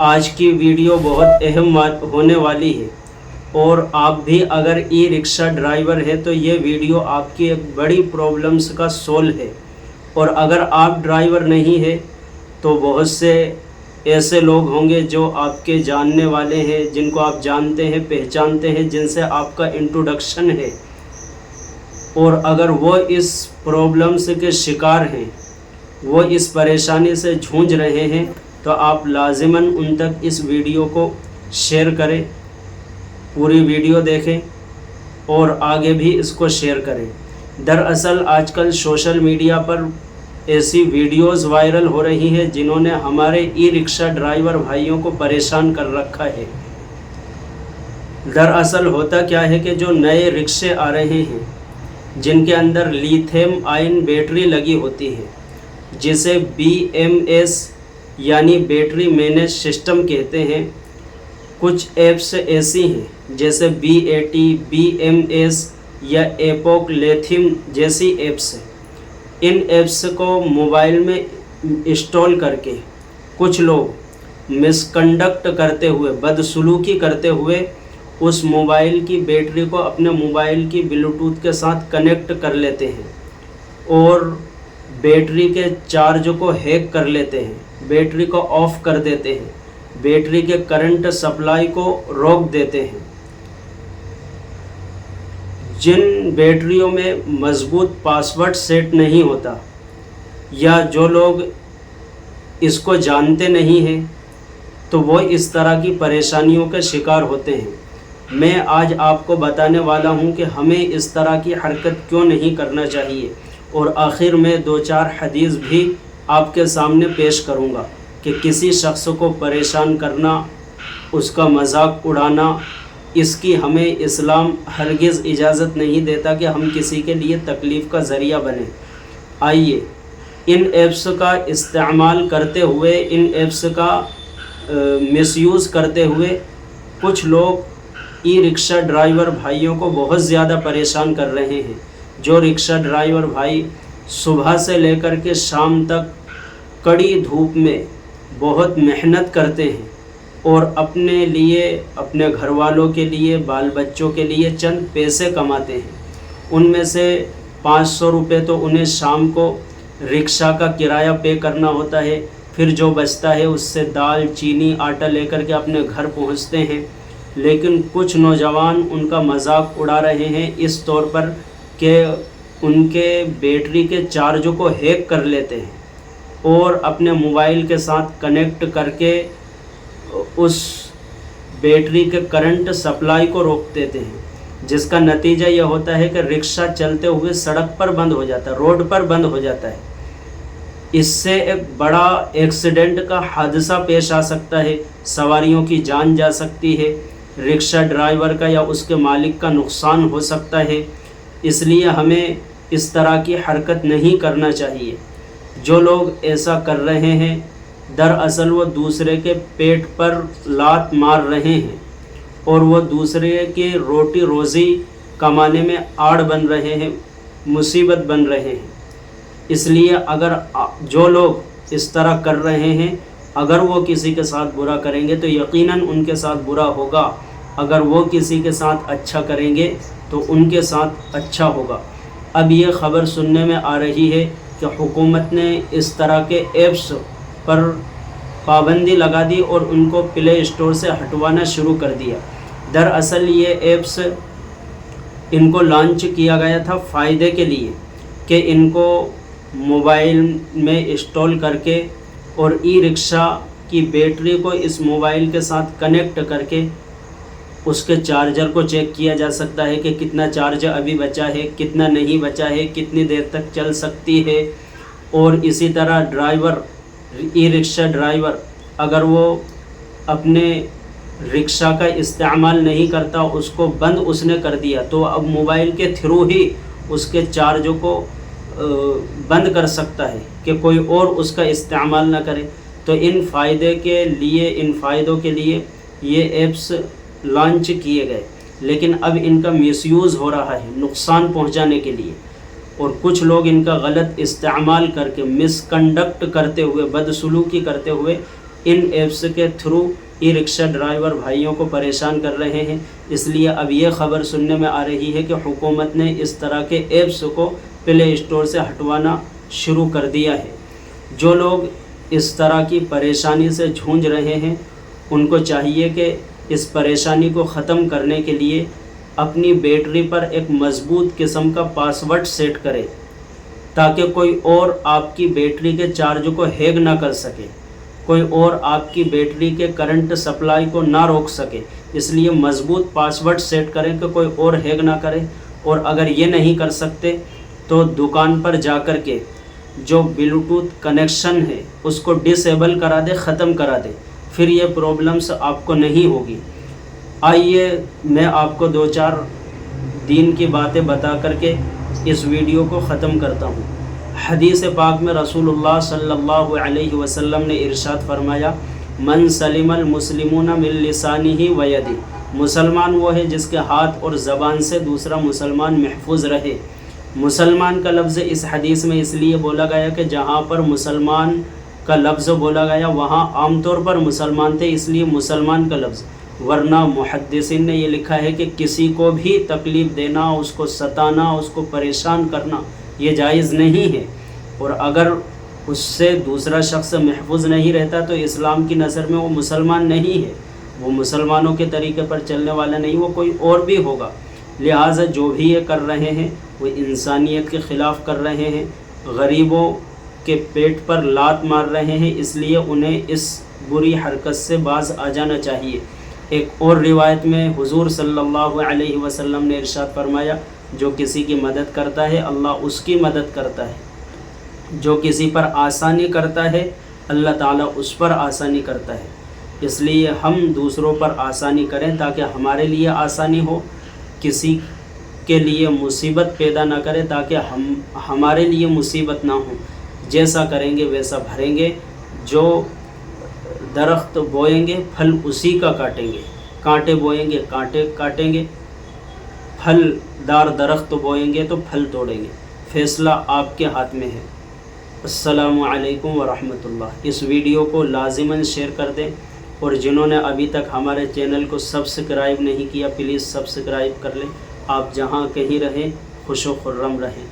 آج کی ویڈیو بہت اہم ہونے والی ہے، اور آپ بھی اگر ای رکشہ ڈرائیور ہے تو یہ ویڈیو آپ کی ایک بڑی پرابلمس کا سول ہے۔ اور اگر آپ ڈرائیور نہیں ہے تو بہت سے ایسے لوگ ہوں گے جو آپ کے جاننے والے ہیں، جن کو آپ جانتے ہیں، پہچانتے ہیں، جن سے آپ کا انٹروڈکشن ہے، اور اگر وہ اس پرابلمس کے شکار ہیں، وہ اس پریشانی سے جھونج رہے ہیں، تو آپ لازماً ان تک اس ویڈیو کو شیئر کریں، پوری ویڈیو دیکھیں اور آگے بھی اس کو شیئر کریں۔ دراصل آج کل سوشل میڈیا پر ایسی ویڈیوز وائرل ہو رہی ہیں جنہوں نے ہمارے ای رکشہ ڈرائیور بھائیوں کو پریشان کر رکھا ہے۔ دراصل ہوتا کیا ہے کہ جو نئے رکشے آ رہے ہیں جن کے اندر لیتھیم آئن بیٹری لگی ہوتی ہے، جسے BMS یعنی بیٹری مینج سسٹم کہتے ہیں، کچھ ایپس ایسی ہیں جیسے BAT، BMS یا ایپوک لیتھیم جیسی ایپس ہیں۔ ان ایپس کو موبائل میں انسٹال کر کے کچھ لوگ مس کنڈکٹ کرتے ہوئے، بدسلوکی کرتے ہوئے اس موبائل کی بیٹری کو اپنے موبائل کی بلوٹوتھ کے ساتھ کنیکٹ کر لیتے ہیں اور بیٹری کے چارج کو ہیک کر لیتے ہیں، بیٹری کو آف کر دیتے ہیں، بیٹری کے کرنٹ سپلائی کو روک دیتے ہیں۔ جن بیٹریوں میں مضبوط پاسورڈ سیٹ نہیں ہوتا یا جو لوگ اس کو جانتے نہیں ہیں تو وہ اس طرح کی پریشانیوں کے شکار ہوتے ہیں۔ میں آج آپ کو بتانے والا ہوں کہ ہمیں اس طرح کی حرکت کیوں نہیں کرنا چاہیے، اور آخر میں 2-4 حدیث بھی آپ کے سامنے پیش کروں گا کہ کسی شخص کو پریشان کرنا، اس کا مذاق اڑانا، اس کی ہمیں اسلام ہرگز اجازت نہیں دیتا کہ ہم کسی کے لیے تکلیف کا ذریعہ بنیں۔ آئیے ان ایپس کا استعمال کرتے ہوئے، ان ایپس کا مس یوز کرتے ہوئے کچھ لوگ ای رکشہ ڈرائیور بھائیوں کو بہت زیادہ پریشان کر رہے ہیں۔ جو رکشہ ڈرائیور بھائی صبح سے لے کر کے شام تک کڑی دھوپ میں بہت محنت کرتے ہیں اور اپنے لیے، اپنے گھر والوں کے لیے، بال بچوں کے لیے چند پیسے کماتے ہیں، ان میں سے 500 روپے تو انہیں شام کو رکشہ کا کرایہ پے کرنا ہوتا ہے، پھر جو بچتا ہے اس سے دال، چینی، آٹا لے کر کے اپنے گھر پہنچتے ہیں۔ لیکن کچھ نوجوان ان کا مذاق اڑا رہے ہیں اس طور پر کہ ان کے بیٹری کے چارج کو ہیک کر لیتے ہیں اور اپنے موبائل کے ساتھ کنیکٹ کر کے اس بیٹری کے کرنٹ سپلائی کو روک دیتے ہیں، جس کا نتیجہ یہ ہوتا ہے کہ رکشہ چلتے ہوئے سڑک پر بند ہو جاتا ہے، روڈ پر بند ہو جاتا ہے۔ اس سے ایک بڑا ایکسیڈنٹ کا حادثہ پیش آ سکتا ہے، سواریوں کی جان جا سکتی ہے، رکشہ ڈرائیور کا یا اس کے مالک کا نقصان ہو سکتا ہے۔ اس لیے ہمیں اس طرح کی حرکت نہیں کرنا چاہیے۔ جو لوگ ایسا کر رہے ہیں دراصل وہ دوسرے کے پیٹ پر لات مار رہے ہیں اور وہ دوسرے کی روٹی روزی کمانے میں آڑ بن رہے ہیں، مصیبت بن رہے ہیں۔ اس لیے اگر جو لوگ اس طرح کر رہے ہیں، اگر وہ کسی کے ساتھ برا کریں گے تو یقیناً ان کے ساتھ برا ہوگا، اگر وہ کسی کے ساتھ اچھا کریں گے تو ان کے ساتھ اچھا ہوگا۔ اب یہ خبر سننے میں آ رہی ہے کہ حکومت نے اس طرح کے ایپس پر پابندی لگا دی اور ان کو پلے اسٹور سے ہٹوانا شروع کر دیا۔ دراصل یہ ایپس ان کو لانچ کیا گیا تھا فائدے کے لیے کہ ان کو موبائل میں انسٹال کر کے اور ای رکشہ کی بیٹری کو اس موبائل کے ساتھ کنیکٹ کر کے اس کے چارجر کو چیک کیا جا سکتا ہے کہ کتنا چارج ابھی بچا ہے، کتنا نہیں بچا ہے، کتنی دیر تک چل سکتی ہے۔ اور اسی طرح ڈرائیور، ای رکشہ ڈرائیور اگر وہ اپنے رکشہ کا استعمال نہیں کرتا، اس کو بند اس نے کر دیا، تو اب موبائل کے تھرو ہی اس کے چارج کو بند کر سکتا ہے کہ کوئی اور اس کا استعمال نہ کرے۔ تو ان فائدوں کے لیے یہ ایپس لانچ کیے گئے، لیکن اب ان کا مس یوز ہو رہا ہے نقصان پہنچانے کے لیے، اور کچھ لوگ ان کا غلط استعمال کر کے مس کنڈکٹ کرتے ہوئے، بدسلوکی کرتے ہوئے ان ایپس کے تھرو ای رکشہ ڈرائیور بھائیوں کو پریشان کر رہے ہیں۔ اس لیے اب یہ خبر سننے میں آ رہی ہے کہ حکومت نے اس طرح کے ایپس کو پلے اسٹور سے ہٹوانا شروع کر دیا ہے۔ جو لوگ اس طرح کی پریشانی سے جھونج رہے ہیں ان کو چاہیے کہ اس پریشانی کو ختم کرنے کے لیے اپنی بیٹری پر ایک مضبوط قسم کا پاسورڈ سیٹ کرے تاکہ کوئی اور آپ کی بیٹری کے چارج کو ہیک نہ کر سکے، کوئی اور آپ کی بیٹری کے کرنٹ سپلائی کو نہ روک سکے۔ اس لیے مضبوط پاسورڈ سیٹ کریں کہ کوئی اور ہیک نہ کرے، اور اگر یہ نہیں کر سکتے تو دکان پر جا کر کے جو بلوٹوتھ کنیکشن ہے اس کو ڈسیبل کرا دے، ختم کرا دے، پھر یہ پرابلمس آپ کو نہیں ہوگی۔ آئیے میں آپ کو 2-4 دین کی باتیں بتا کر کے اس ویڈیو کو ختم کرتا ہوں۔ حدیث پاک میں رسول اللہ صلی اللہ علیہ وسلم نے ارشاد فرمایا، من سلم المسلمون من لسانہ و یدہ، مسلمان وہ ہے جس کے ہاتھ اور زبان سے دوسرا مسلمان محفوظ رہے۔ مسلمان کا لفظ اس حدیث میں اس لیے بولا گیا کہ جہاں پر مسلمان کا لفظ بولا گیا وہاں عام طور پر مسلمان تھے، اس لیے مسلمان کا لفظ، ورنہ محدثین نے یہ لکھا ہے کہ کسی کو بھی تکلیف دینا، اس کو ستانا، اس کو پریشان کرنا یہ جائز نہیں ہے، اور اگر اس سے دوسرا شخص محفوظ نہیں رہتا تو اسلام کی نظر میں وہ مسلمان نہیں ہے، وہ مسلمانوں کے طریقے پر چلنے والا نہیں، وہ کوئی اور بھی ہوگا۔ لہٰذا جو بھی یہ کر رہے ہیں وہ انسانیت کے خلاف کر رہے ہیں، غریبوں کے پیٹ پر لات مار رہے ہیں، اس لیے انہیں اس بری حرکت سے باز آ جانا چاہیے۔ ایک اور روایت میں حضور صلی اللہ علیہ وسلم نے ارشاد فرمایا، جو کسی کی مدد کرتا ہے اللہ اس کی مدد کرتا ہے، جو کسی پر آسانی کرتا ہے اللہ تعالیٰ اس پر آسانی کرتا ہے۔ اس لیے ہم دوسروں پر آسانی کریں تاکہ ہمارے لیے آسانی ہو، کسی کے لیے مصیبت پیدا نہ کرے تاکہ ہمارے لیے مصیبت نہ ہو۔ جیسا کریں گے ویسا بھریں گے، جو درخت بوئیں گے پھل اسی کا کاٹیں گے، کانٹے بوئیں گے کانٹے کاٹیں گے، پھل دار درخت بوئیں گے تو پھل توڑیں گے۔ فیصلہ آپ کے ہاتھ میں ہے۔ السلام علیکم ورحمۃ اللہ۔ اس ویڈیو کو لازماً شیئر کر دیں، اور جنہوں نے ابھی تک ہمارے چینل کو سبسکرائب نہیں کیا پلیز سبسکرائب کر لیں۔ آپ جہاں کہیں رہیں خوش و خرم رہیں۔